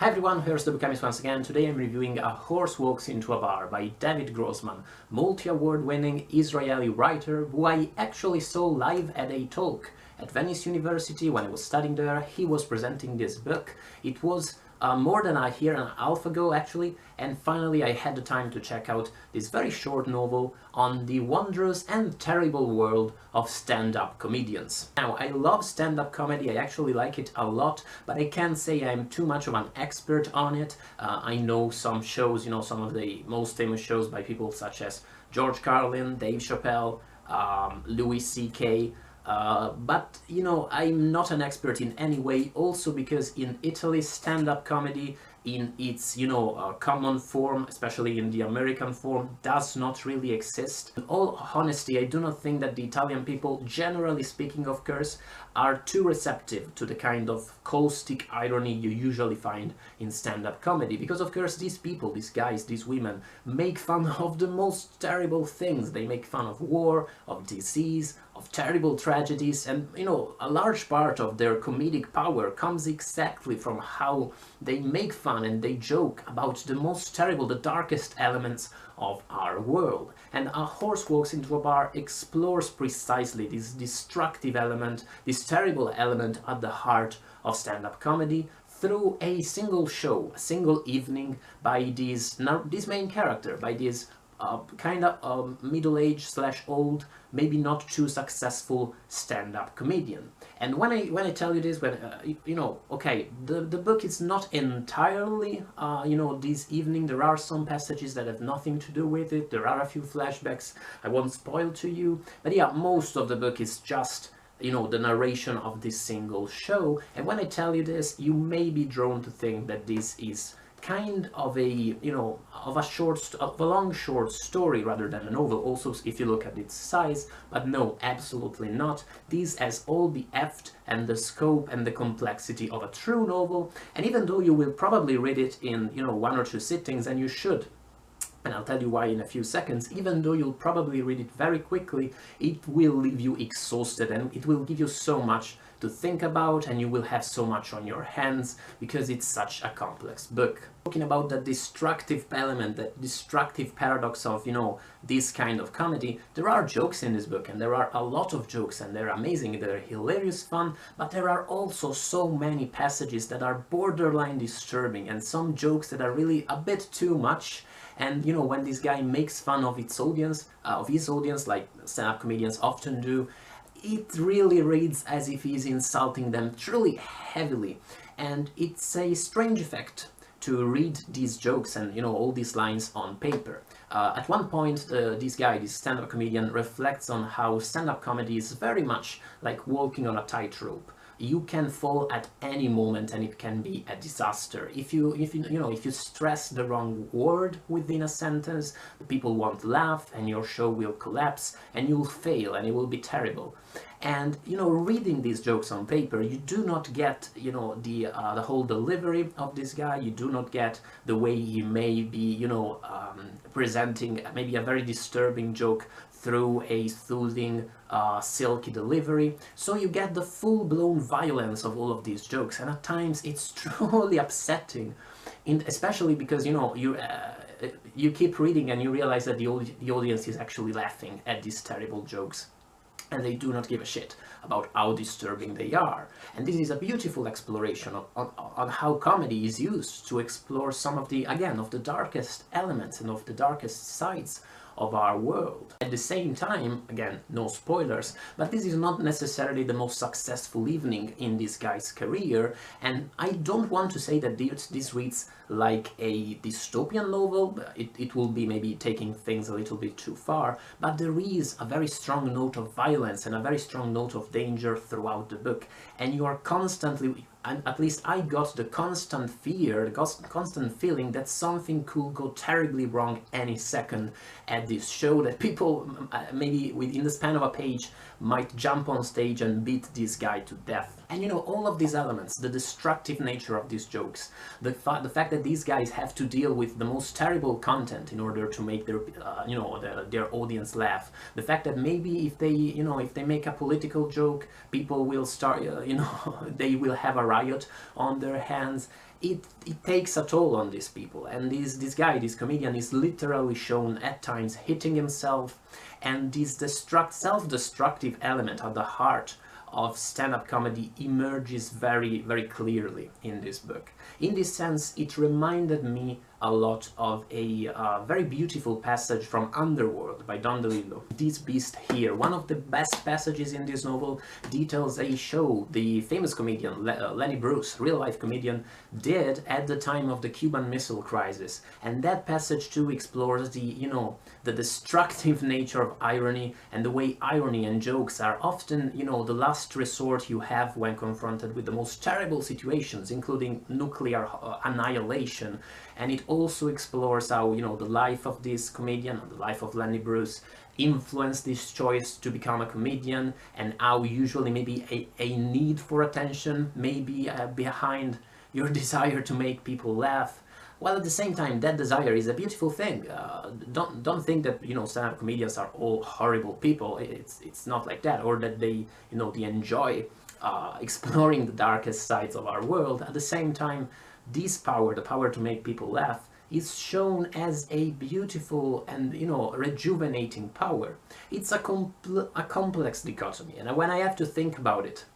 Hi everyone, here's the Bookamists once again. Today I'm reviewing A Horse Walks into a Bar by David Grossman, multi-award winning Israeli writer who I actually saw live at a talk at Venice University when I was studying there. He was presenting this book. It was more than a year and a half ago actually, and finally I had the time to check out this very short novel on the wondrous and terrible world of stand-up comedians. Now, I love stand-up comedy, I actually like it a lot, but I can't say I'm too much of an expert on it. I know some shows, some of the most famous shows by people such as George Carlin, Dave Chappelle, Louis C.K., but I'm not an expert in any way, also because in Italy stand-up comedy in its common form, especially in the American form, does not really exist. In all honesty, I do not think that the Italian people, generally speaking of course, are too receptive to the kind of caustic irony you usually find in stand-up comedy, because of course these people, these guys, these women, make fun of the most terrible things. They make fun of war, of disease, of terrible tragedies, and a large part of their comedic power comes exactly from how they make fun and they joke about the most terrible, the darkest elements of our world. And A Horse Walks into a Bar explores precisely this destructive element, this terrible element at the heart of stand-up comedy through a single show, a single evening by this main character, by this kind of middle-aged / old, maybe not too successful stand-up comedian. And when I tell you this, okay, the book is not entirely this evening. There are some passages that have nothing to do with it. There are a few flashbacks I won't spoil to you, but yeah, most of the book is just the narration of this single show. And when I tell you this, you may be drawn to think that this is kind of a of a long short story rather than a novel, also if you look at its size, but no, absolutely not. This has all the heft and the scope and the complexity of a true novel, and even though you will probably read it in one or two sittings, and you should, and I'll tell you why in a few seconds, even though you'll probably read it very quickly, it will leave you exhausted and it will give you so much to think about, and you will have so much on your hands because it's such a complex book. Talking about that destructive element, that destructive paradox of this kind of comedy, there are jokes in this book, and there are a lot of jokes, and they're amazing, they're hilarious fun, but there are also so many passages that are borderline disturbing, and some jokes that are really a bit too much. And when this guy makes fun of his audience, like stand-up comedians often do, it really reads as if he's insulting them truly heavily. And it's a strange effect to read these jokes and all these lines on paper. At one point, this stand-up comedian, reflects on how stand-up comedy is very much like walking on a tightrope. You can fall at any moment and it can be a disaster. If you stress the wrong word within a sentence, the people won't laugh and your show will collapse and you'll fail and it will be terrible. And reading these jokes on paper, you do not get the whole delivery of this guy. You do not get the way he may be presenting maybe a very disturbing joke through a soothing, silky delivery. So you get the full-blown violence of all of these jokes, and at times it's truly upsetting, especially because you keep reading and you realize that the audience is actually laughing at these terrible jokes, and they do not give a shit about how disturbing they are. And this is a beautiful exploration on how comedy is used to explore some of the darkest elements and of the darkest sides of our world. At the same time, again, no spoilers, but this is not necessarily the most successful evening in this guy's career, and I don't want to say that this reads like a dystopian novel. It will be maybe taking things a little bit too far, but there is a very strong note of violence and a very strong note of danger throughout the book, and you are constantly, and at least I got the constant fear, the constant feeling that something could go terribly wrong any second at this show, that people maybe within the span of a page might jump on stage and beat this guy to death. And all of these elements, the destructive nature of these jokes, the fact that these guys have to deal with the most terrible content in order to make their their audience laugh, the fact that maybe if they make a political joke, people will start they will have a riot on their hands, it takes a toll on these people, and this guy, this comedian, is literally shown at times hitting himself, and this self-destructive element at the heart of stand-up comedy emerges very, very clearly in this book. In this sense, it reminded me a lot of a very beautiful passage from Underworld by DeLillo. This beast here, one of the best passages in this novel, details a show the famous comedian Lenny Bruce, real-life comedian, did at the time of the Cuban Missile Crisis. And that passage too explores the, you know, the destructive nature of irony, and the way irony and jokes are often, you know, the last resort you have when confronted with the most terrible situations, including nuclear annihilation. And it also explores how, you know, the life of this comedian, the life of Lenny Bruce, influenced this choice to become a comedian, and how usually maybe a need for attention may be behind your desire to make people laugh. While at the same time, that desire is a beautiful thing. Don't think that, you know, stand-up comedians are all horrible people. It's not like that, or that they, you know, they enjoy exploring the darkest sides of our world. At the same time, this power, the power to make people laugh, is shown as a beautiful and, you know, rejuvenating power. It's a complex dichotomy, and when I have to think about it,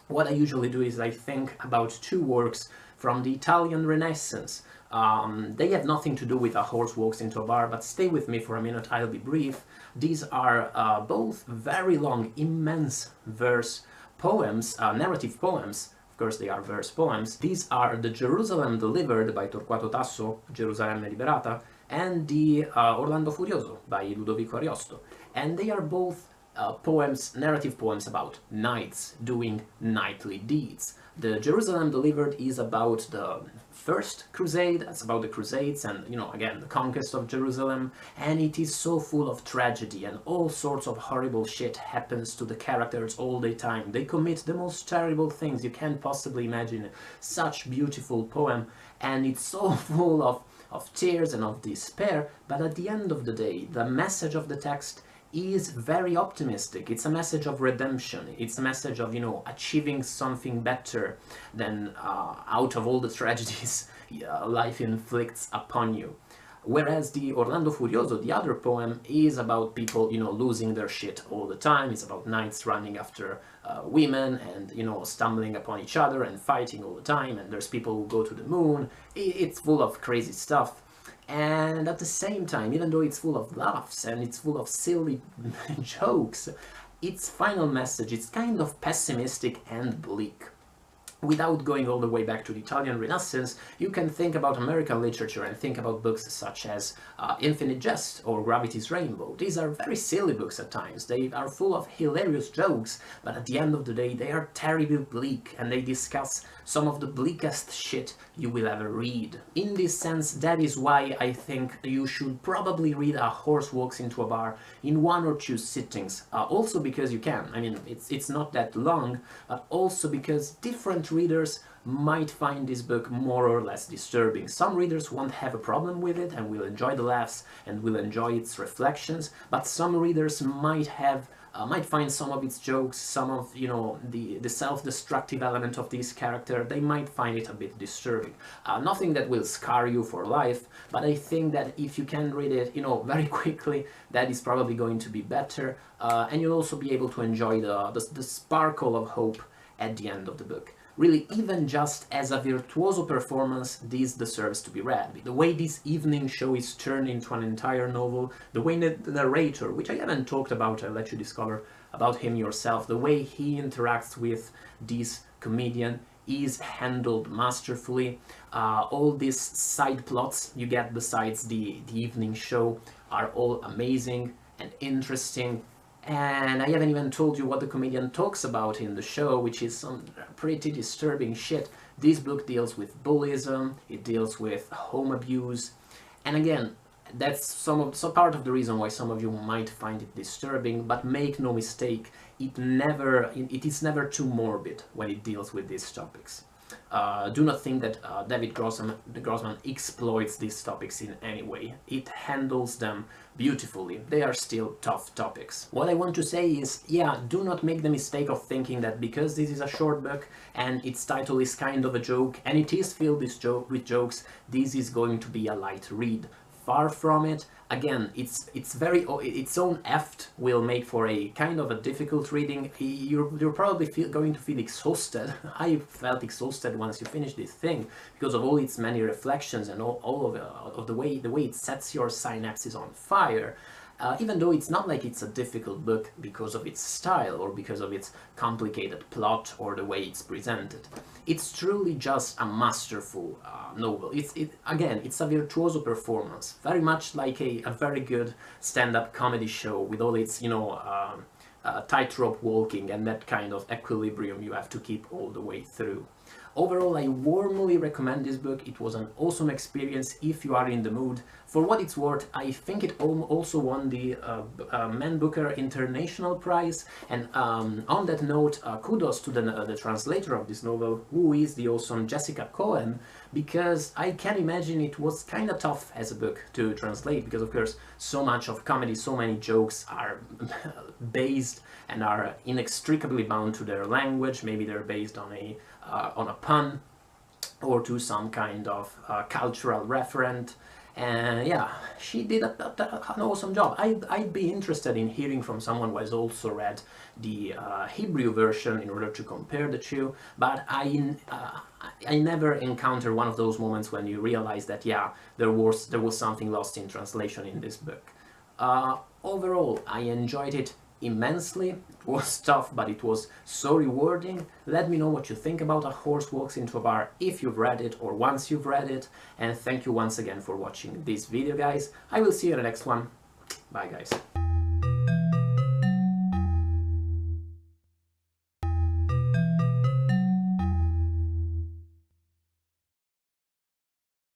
what I usually do is I think about two works from the Italian Renaissance. They have nothing to do with A Horse Walks into a Bar, but stay with me for a minute, I'll be brief. These are both very long, immense verse poems, narrative poems. Of course, they are verse poems. These are the Jerusalem Delivered by Torquato Tasso, Gerusalemme Liberata, and the Orlando Furioso by Ludovico Ariosto. And they are both poems, narrative poems about knights doing knightly deeds. The Jerusalem Delivered is about the First Crusade, it's about the Crusades and, you know, again, the conquest of Jerusalem, and it is so full of tragedy, and all sorts of horrible shit happens to the characters all the time. They commit the most terrible things you can possibly imagine. Such beautiful poem, and it's so full of tears and of despair, but at the end of the day, the message of the text is very optimistic. It's a message of redemption. It's a message of, you know, achieving something better than out of all the tragedies life inflicts upon you. Whereas the Orlando Furioso, the other poem, is about people, you know, losing their shit all the time. It's about knights running after women and, you know, stumbling upon each other and fighting all the time. And there's people who go to the moon. It's full of crazy stuff. And at the same time, even though it's full of laughs and it's full of silly jokes, its final message is kind of pessimistic and bleak. Without going all the way back to the Italian Renaissance, you can think about American literature and think about books such as Infinite Jest or Gravity's Rainbow. These are very silly books at times. They are full of hilarious jokes, but at the end of the day they are terribly bleak, and they discuss some of the bleakest shit you will ever read. In this sense, that is why I think you should probably read A Horse Walks into a Bar in 1 or 2 sittings. Also because you can. I mean, it's not that long, but also because different readers might find this book more or less disturbing. Some readers won't have a problem with it and will enjoy the laughs and will enjoy its reflections, but some readers might find some of its jokes, some of, you know, the self-destructive element of this character, they might find it a bit disturbing. Nothing that will scar you for life, but I think that if you can read it, you know, very quickly, that is probably going to be better, and you'll also be able to enjoy the sparkle of hope at the end of the book. Really, even just as a virtuoso performance, this deserves to be read. The way this evening show is turned into an entire novel, the way the narrator, which I haven't talked about, I'll let you discover about him yourself, the way he interacts with this comedian is handled masterfully. All these side plots you get besides the evening show are all amazing and interesting. And I haven't even told you what the comedian talks about in the show, which is some pretty disturbing shit. This book deals with bullyism, it deals with home abuse, and again, that's part of the reason why some of you might find it disturbing, but make no mistake, it is never too morbid when it deals with these topics. do not think that David Grossman exploits these topics in any way. It handles them beautifully. They are still tough topics. What I want to say is, yeah, do not make the mistake of thinking that because this is a short book and its title is kind of a joke, and it is filled with jokes, this is going to be a light read. Far from it. Again, its own heft will make for a kind of a difficult reading. You're probably going to feel exhausted. I felt exhausted once you finish this thing because of all its many reflections and all of the way it sets your synapses on fire. Even though it's not like it's a difficult book because of its style or because of its complicated plot or the way it's presented. It's truly just a masterful novel. Again, it's a virtuoso performance, very much like a very good stand-up comedy show with all its, tightrope walking and that kind of equilibrium you have to keep all the way through. Overall, I warmly recommend this book. It was an awesome experience if you are in the mood. For what it's worth, I think it also won the Man Booker International Prize. And on that note, kudos to the translator of this novel, who is the awesome Jessica Cohen, because I can imagine it was kind of tough as a book to translate, because of course so much of comedy, so many jokes are based and are inextricably bound to their language. Maybe they're based on a pun or to some kind of cultural referent. And yeah, she did an awesome job. I'd be interested in hearing from someone who has also read the Hebrew version in order to compare the two, but I never encountered one of those moments when you realize that, yeah, there was something lost in translation in this book. Overall, I enjoyed it immensely. It was tough, but it was so rewarding. Let me know what you think about A Horse Walks into a Bar if you've read it or once you've read it, and thank you once again for watching this video, guys. I will see you in the next one. Bye, guys.